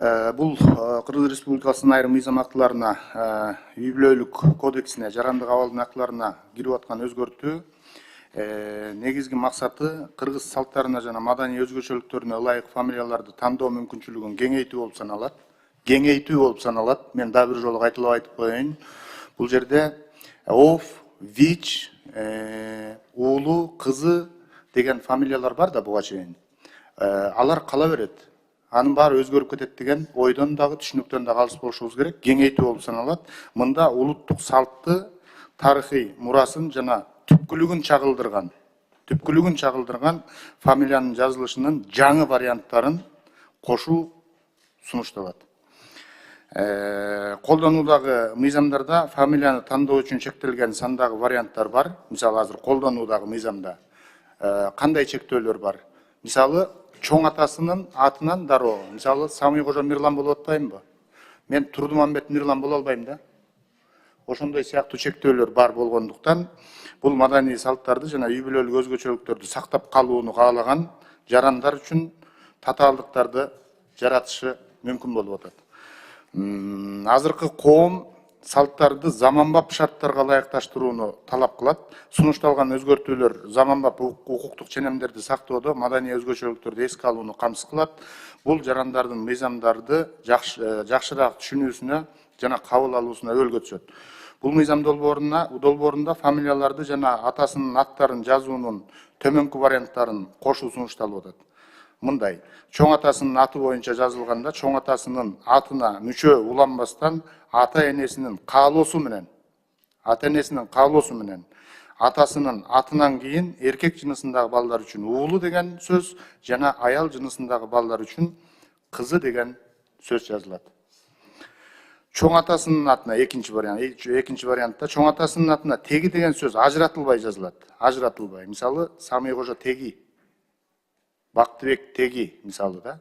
Бул Кыргыз Республикасынын айрым мыйзам актыларына, үй бүлөлүк кодексине, жарандык абалдын актыларына кирип аткан өзгөртүү негизги максаты кыргыз салттарына жана маданий өзгөчөлүктөрүнө ылайык фамилияларды тандоо мүмкүнчүлүгүн кеңейтүү болуп саналат. Мен дагы бир жолу кайталап айтып коеюн. Бул жерде ов, вич, уулу, кызы деген фамилиялар бар да буга чейин. Алар кала берет. Анын баары өзгөрүп кетет деген ойдон дагы түшүнүктөн дагы алыс болушубуз керек. Кеңейтүү болуп саналат. Мында улуттук салтты, тарыхый мурасын жана түпкүлүгүн чагылдырган фамилиянын жазылышынын жаңы варианттарын кошуу сунушталат. Колдонуудагы мыйзамдарда фамилияны тандоо үчүн чектелген сандагы варианттар бар. Мисалы азыр колдонуудагы мыйзамда кандай чектөөлөр бар? Мисалы чоң атасынын атынан дароо. Мисалы Самый Кожо Мирлан болуп атпаймынбы? Мен Турдумамбет Мирлан боло албайм да. Ошондой сыяктуу чектөөлөр бар болгондуктан бул маданий салттарды жана үй бүлөлүк өзгөчөлүктөрдү сактап калууну каалаган жарандар үчүн татаалдыктарды жаратышы мүмкүн болуп атат. Азыркы коом салттарды заманбап шарттарга ылайыкташтырууну талап кылат. Сунушталган өзгөртүүлөр заманбап укуктук ченемдерди сактоодо маданий өзгөчөлүктөрдү эске алууну камсыз кылат. Бул жарандардын мыйзамдарды жакшыраак түшүнүүсүнө жана кабыл алуусуна өбөлгө түшөт. Бул мыйзам долбоорунда фамилияларды жана атасынын аттарын жазуунун төмөнкү варианттарын кошуу сунушталып атат. Мындай: чоң атасынын аты боюнча жазылганда, чоң атасынын атына мүчө уланбастан ата-энесинин каалоосу менен, атасынын атынан кийин эркек жынысындагы балдар үчүн уулу деген сөз жана аял жынысындагы балдар үчүн кызы деген сөз жазылат. Чоң атасынын атына экинчи вариантта чоң атасынын атына теги деген сөз ажыратылбай жазылат. Мисалы Самый Кожо теги, Бактыбек теги мисалы да.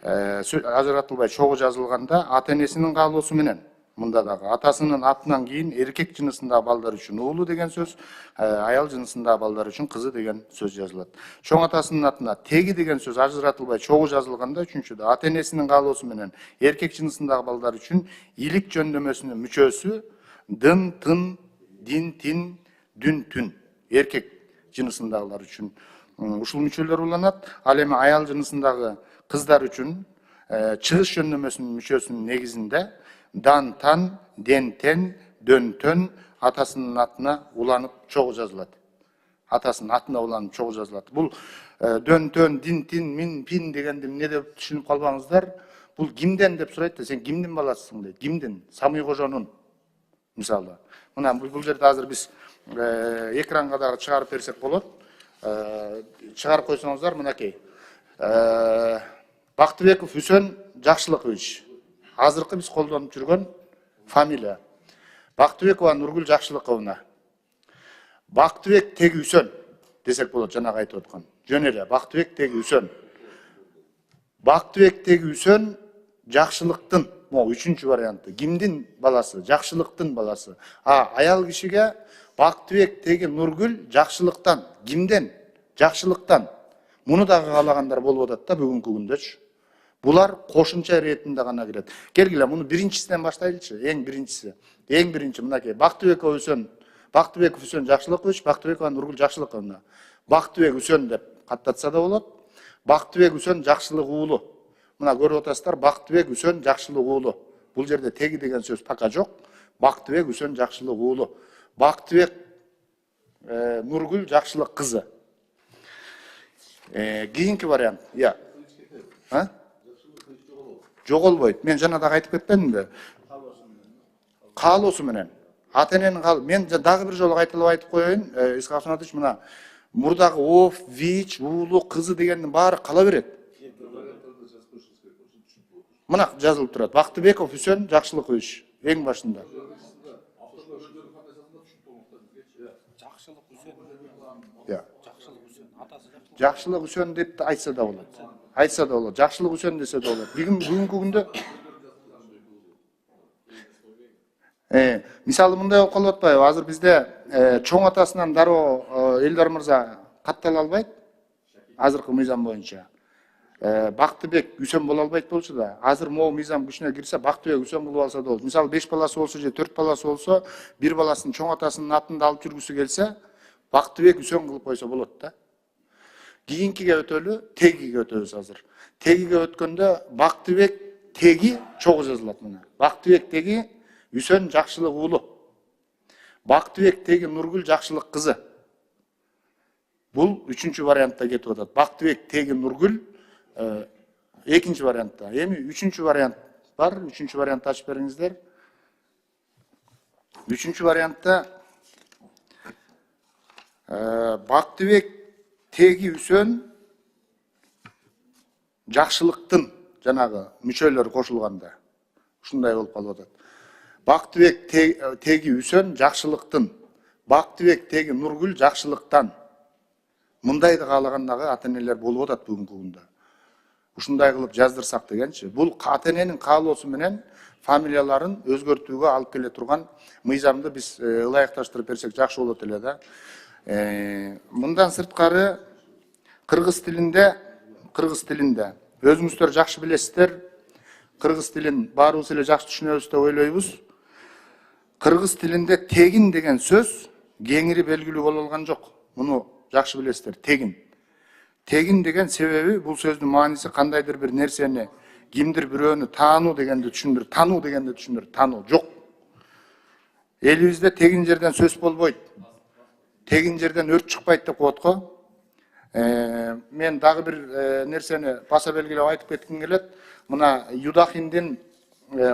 Ажыратылбай чогуу жазылганда ата-энесинин каалоосу менен, мында дагы атасынын атынан кийин эркек жынысындагы балдар үчүн уулу деген сөз, аял жынысындагы балдар үчүн кызы деген сөз жазылат. Чоң атасынын атына теги деген сөз ажыратылбай чогуу жазылганда үчүнчүдө ата-энесинин каалоосу менен эркек жынысындагы балдар үчүн илик жөндөмөсүнүн мүчөсү дын, тын, дин, тин, дүн, түн, эркек жынысындагылар үчүн ушул мүчөлөр уланат. Ал эми аял жынысындагы кыздар үчүн чыгыш жөндөмөсүнүн мүчөсүнүн негизинде дан, тан, ден, тен, дөн, төн атасынын атына уланып чогуу жазылат. Бул дөн, төн, дин, тин, мин, пин дегенди эмне деп түшүнүп калбаңыздар. Бул кимден деп сурайт да, сен кимдин баласысың дейт. Кимдин? Самый Кожонун. Мисалы. Мына бул жерде азыр биз экранга дагы чыгарып берсек болот. Чыгарып койсоңуздар, мынакей. Бактыбеков Үсөн Жакшылыкович. Азыркы биз колдонуп жүргөн фамилия. Бактыбекова Нургүл Жакшылыковна. Бактыбек теги Үсөн десек болот, жанагы айтып аткан. Жөн эле, Бактыбек теги Үсөн. Бактыбек теги Үсөн Жакшылыктын, могу үчүнчү варианты. Кимдин баласы? Жакшылыктын баласы. Аял кишиге Бактыбек теги Нургүл Жакшылыктан. Кимден? Жакшылыктан. Муну дагы каалагандар болуп атат да бүгүнкү күндөчү. Булар кошумча иретинде гана кирет. Келгиле, муну биринчисинен баштайлычы. Эң биринчи мынакей. Бактыбеков Үсөн Жакшылыкович, Бактыбекова Нургүл Жакшылыковна. Бактыбек Үсөн деп каттатса да болот. Бактыбек Үсөн Жакшылык уулу. Мына көрүп атасыздар, Бактыбек Үсөн Жакшылык уулу. Бул жерде теги деген сөз пока жок. Бактыбек Үсөн Жакшылык уулу. Бактыбек Нургүл Жакшылык кызы. Кийинки вариант. Жоголбойт. Мен жана дагы айтып кетпедимби? Каалоосу менен. Ата-эненин каалоосу. Мен дагы бир жолу кайталап айтып коеюн. Исхак Сунатович, мына мурдагы ов, вич, уулу, кызы дегендин баары кала берет. Мына жазылып турат. Бактыбеков Үсөн Жакшылыкович. Эң башында. Жакшылык Үсөн деп айтса да болот. Жакшылык Үсөн десе да болот. Бүгүнкү күндө мисалы мындай болуп калып атпайбы? Азыр бизде чоң атасынан дароо Элдар мырза каттала албайт. Азыркы мыйзам боюнча. Бактыбек Үсен боло албайт болчу да, азыр могу мыйзам күчүнө кирсе Бактыбек Үсен кылып алса да болот. Мисалы 5 баласы болсо же 4 баласы болсо, бир баласын чоң атасынын атында алып жүргүсү келсе, Бактыбек Үсен кылып койсо болот да. Кийинкиге өтөлү, тегиге өтөбүз азыр. Тегиге өткөндө Бактыбек теги чогуу жазылат мына. Бактыбек теги Үсен Жакшылык уулу. Бактыбек теги Нургүл Жакшылык кызы. Бул 3-чү вариантта кетип атат. Бактыбек теги Нургүл экинчи вариантта. Эми 3-чү вариант бар. 3-чү вариантты ачып бериңиздер. 3-чү вариантта Бактыбек теги Үсен Жакшылыктын жанагы мүчөлөрү кошулганда ушундай болуп калып атат. Бактыбек теги Үсен Жакшылыктын, Бактыбек теги Нургүл Жакшылыктан. Мындайды каалагандагы ата-энелер болуп атат бүгүнкү күндө. Ушундай кылып жаздырсак дегенчи. Бул ата-эненин каалоосу менен фамилияларын өзгөртүүгө алып келе турган мыйзамды биз ылайыкташтырып берсек жакшы болот эле да. Мындан сырткары кыргыз тилинде өзүңүздөр жакшы билесиздер, кыргыз тилин баарыбыз эле жакшы түшүнөбүз деп ойлойбуз. Кыргыз тилинде тегин деген сөз кеңири белгилүү боло алган жок. Муну жакшы билесиздер, тегин. Тегин деген себеби бул сөздүн мааниси кандайдыр бир нерсени, кимдир бирөөнү таануу дегенди түшүндүрөт, таануу жок. Элибизде тегин жерден сөз болбойт. Тегин жерден өрт чыкпайт деп коет го. Мен дагы бир нерсени баса белгилеп айтып кетким келет. Мына Юдахиндин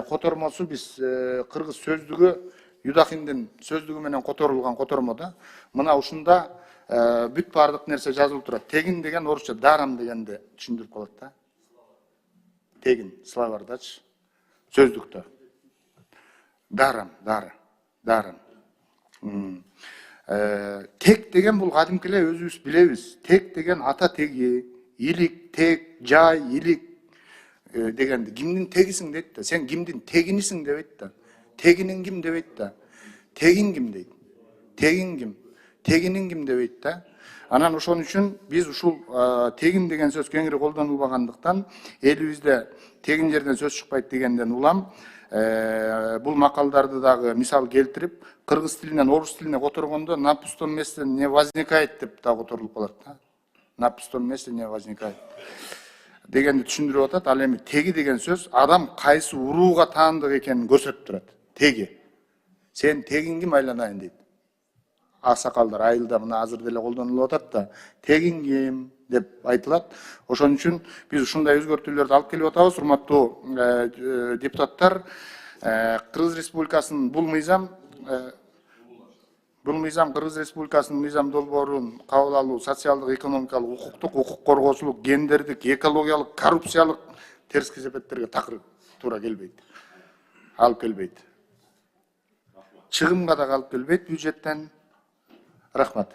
котормосу биз кыргыз сөздүгү Юдахиндин сөздүгү менен которулган котормо да. Мына ушунда бүт бардык нерсе жазылып турат. Тегин деген орусча дарам дегенди түшүндүрүп калат да. Тегин словардачы сөздүктө. Дарам. Тек деген бул кадимки эле өзүбүз билебиз. Тек деген ата теги, илик, тек, жай, илик дегенди. Кимдин тегисиң дейт да. Сен кимдин тегинисиң дебейт да. Тегиниң ким дебейт да. Тегин ким дейт. Тегин ким? Тегинин ким дебейт да. Анан ошон үчүн биз ушул тегин деген сөз кеңири колдонулбагандыктан элибизде тегин жерден сөз чыкпайт дегенден улам бул макалдарды дагы мисал келтирип, кыргыз тилинен орус тилине которгондо на пустом месте не возникает деп дагы которулуп калат да. На пустом месте не возникает дегенди түшүндүрүп атат. Ал эми теги деген сөз адам кайсы урууга таандык экенин көрсөтүп турат. Теги. Сен тегин ким айланайын дейт. Аксакалдар айылда мына азыр деле колдонулуп атат да. Тегин ким деп айтылат. Ошон үчүн биз ушундай өзгөртүүлөрдү алып келип атабыз. Урматтуу депутаттар, Кыргыз Республикасынын бул мыйзам Кыргыз Республикасынын мыйзам долбоорун кабыл алуу социалдык, экономикалык, укуктук, укук коргоочулук, гендердик, экологиялык, коррупциялык терс кесепеттерге такыр туура келбейт. Алып келбейт. Чыгымга да алып келбейт бюджеттен. Рахмат.